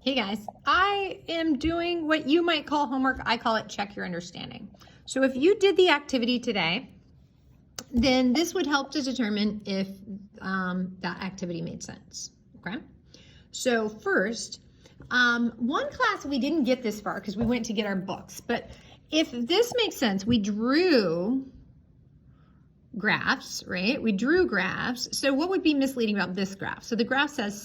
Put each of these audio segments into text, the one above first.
Hey guys, I am doing what you might call homework. I call it check your understanding. So if you did the activity today, then this would help to determine if that activity made sense, okay? So first, one class we didn't get this far because we went to get our books, but if this makes sense, we drew graphs, right? We drew graphs. So what would be misleading about this graph? So the graph says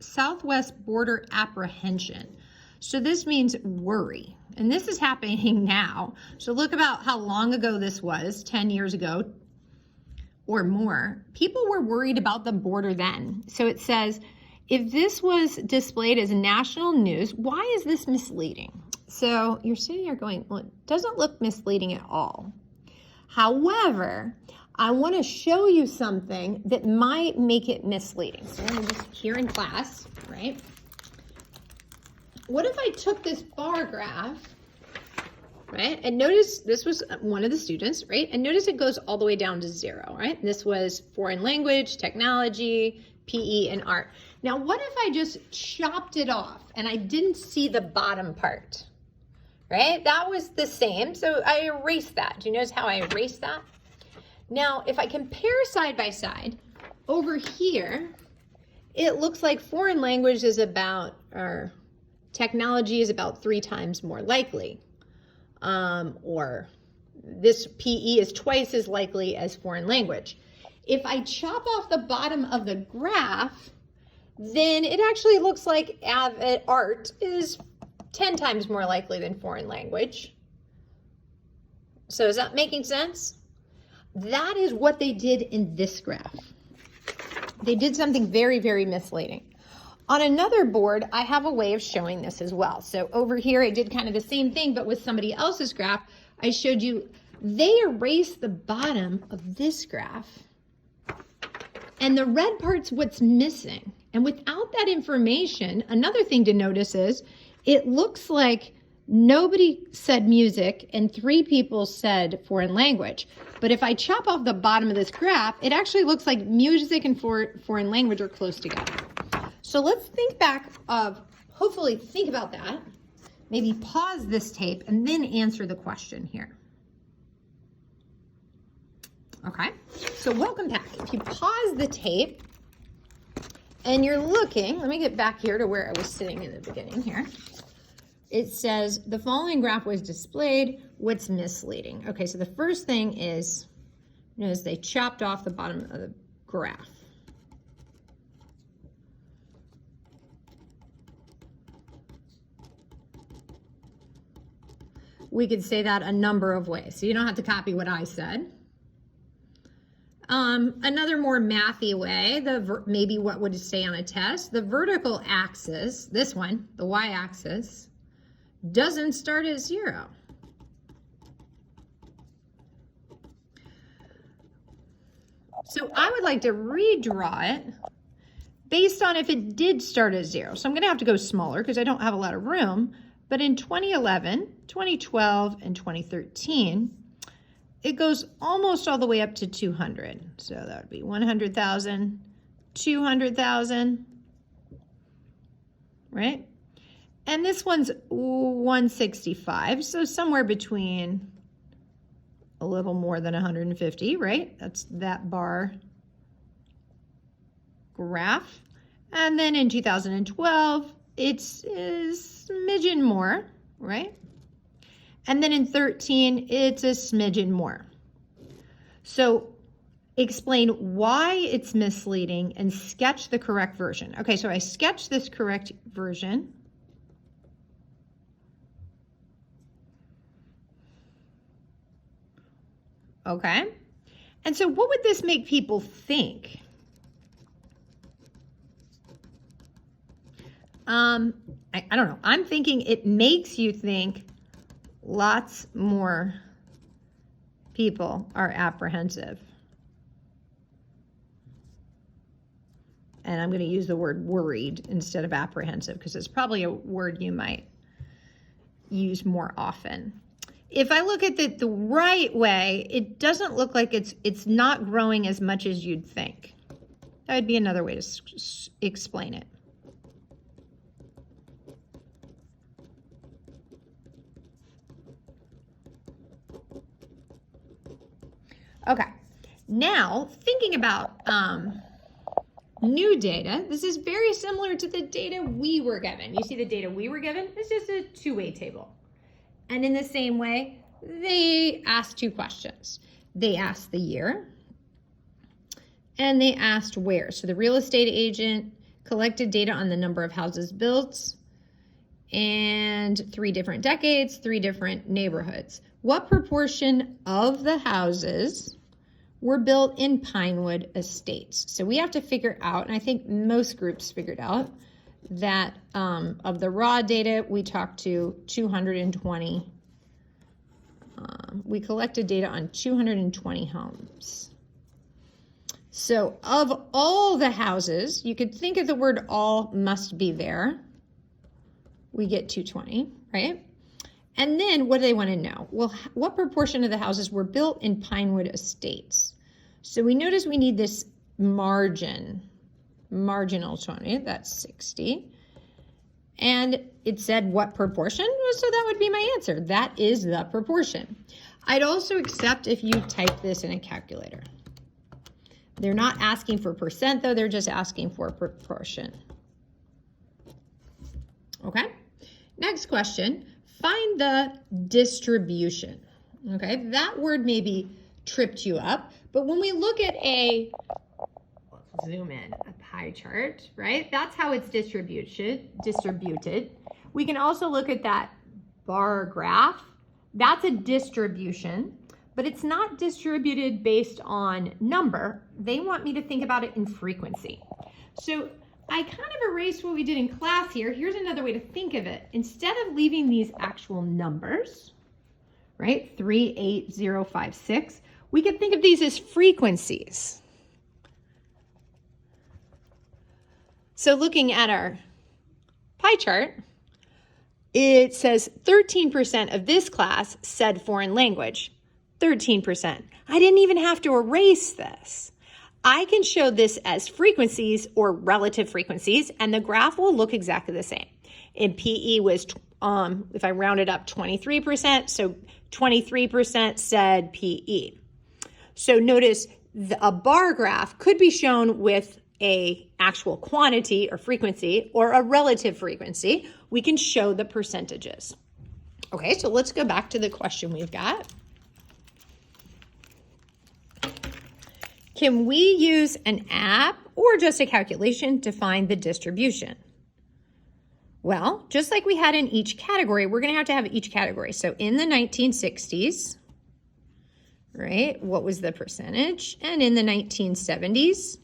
southwest border apprehension. So this means worry. And this is happening now. So look about how long ago this was, 10 years ago or more. People were worried about the border then. So it says, if this was displayed as national news, why is this misleading? So you're sitting here going, well, it doesn't look misleading at all. However, I want to show you something that might make it misleading. So I'm just here in class, right? What if I took this bar graph, right? And notice this was one of the students, right? And notice it goes all the way down to 0, right? And this was foreign language, technology, PE, and art. Now, what if I just chopped it off and I didn't see the bottom part, right? That was the same, so I erased that. Do you notice how I erased that? Now, if I compare side by side, over here, it looks like foreign language is about, or technology is about 3 times more likely. Or this PE is twice as likely as foreign language. If I chop off the bottom of the graph, then it actually looks like art is 10 times more likely than foreign language. So is that making sense? That is what they did in this graph. They did something very, very misleading. On another board, I have a way of showing this as well. So over here, I did kind of the same thing, but with somebody else's graph. I showed you, they erased the bottom of this graph. And the red part's what's missing. And without that information, another thing to notice is, it looks like nobody said music and 3 people said foreign language. But if I chop off the bottom of this graph, it actually looks like music and foreign language are close together. So let's think back hopefully think about that. Maybe pause this tape and then answer the question here. Okay, so welcome back. If you pause the tape and you're looking, let me get back here to where I was sitting in the beginning here. It says the following graph was displayed. What's misleading? Okay, so the first thing is, notice they chopped off the bottom of the graph. We could say that a number of ways, so you don't have to copy what I said. Another more mathy way, maybe what would it say on a test? The vertical axis, this one, the y-axis, doesn't start at 0. So I would like to redraw it based on if it did start at 0. So I'm going to have to go smaller because I don't have a lot of room. But in 2011, 2012, and 2013, it goes almost all the way up to 200. So that would be 100,000, 200,000, right? And this one's 165, so somewhere between a little more than 150, right? That's that bar graph. And then in 2012, it's a smidgen more, right? And then in 13, it's a smidgen more. So explain why it's misleading and sketch the correct version. Okay, so I sketched this correct version. Okay, and so what would this make people think? I don't know. I'm thinking it makes you think lots more people are apprehensive. And I'm going to use the word worried instead of apprehensive because it's probably a word you might use more often. If I look at it the right way, it doesn't look like it's not growing as much as you'd think. That would be another way to explain it. Okay, now thinking about new data, this is very similar to the data we were given. You see the data we were given? It's just a two-way table. And in the same way, they asked two questions. They asked the year and they asked where. So the real estate agent collected data on the number of houses built and 3 different decades, 3 different neighborhoods. What proportion of the houses were built in Pinewood Estates? So we have to figure out, and I think most groups figured out, that of the raw data, we talked to 220. We collected data on 220 homes. So of all the houses, you could think of the word all must be there. We get 220, right? And then what do they want to know? Well, what proportion of the houses were built in Pinewood Estates? So we notice we need this marginal 20, that's 60. And it said what proportion? So that would be my answer. That is the proportion. I'd also accept if you type this in a calculator. They're not asking for percent though, they're just asking for proportion. Okay, next question. Find the distribution. Okay, that word maybe tripped you up, but when we look at let's zoom in, a pie chart, right? That's how it's distributed. We can also look at that bar graph. That's a distribution, but it's not distributed based on number. They want me to think about it in frequency. So I kind of erased what we did in class here. Here's another way to think of it. Instead of leaving these actual numbers, right, 3, 8, 0, 5, 6, we could think of these as frequencies. So looking at our pie chart, it says 13% of this class said foreign language. 13%. I didn't even have to erase this. I can show this as frequencies or relative frequencies, and the graph will look exactly the same. In PE was, if I rounded up, 23%, so 23% said PE. So notice a bar graph could be shown with a actual quantity or frequency or a relative frequency. We can show the percentages. Okay, so let's go back to the question we've got. Can we use an app or just a calculation to find the distribution? Well, just like we had in each category, we're going to have each category. So in the 1960s, right, what was the percentage? And in the 1970s,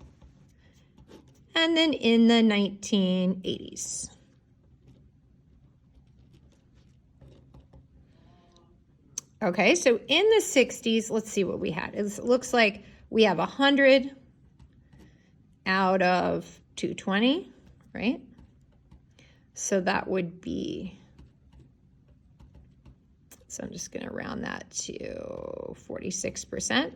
and then in the 1980s. Okay, so in the 60s, let's see what we had. It looks like we have 100 out of 220, right? So that would be, so I'm just going to round that to 46%.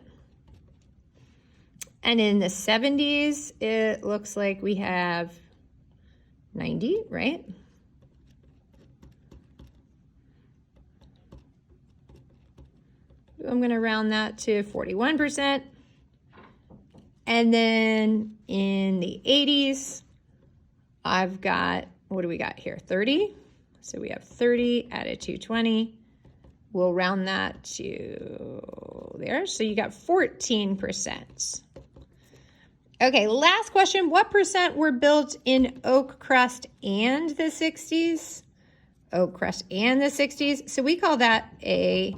And in the 70s, it looks like we have 90, right? I'm going to round that to 41%. And then in the 80s, I've got, what do we got here? 30. So we have 30 added to 220. We'll round that to there. So you got 14%. Okay, last question. What percent were built in Oak Crest and the 60s? Oak Crest and the 60s. So we call that a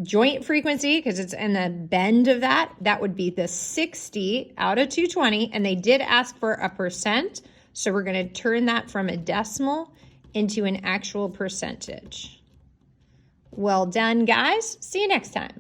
joint frequency because it's in the bend of that. That would be the 60 out of 220. And they did ask for a percent. So we're going to turn that from a decimal into an actual percentage. Well done, guys. See you next time.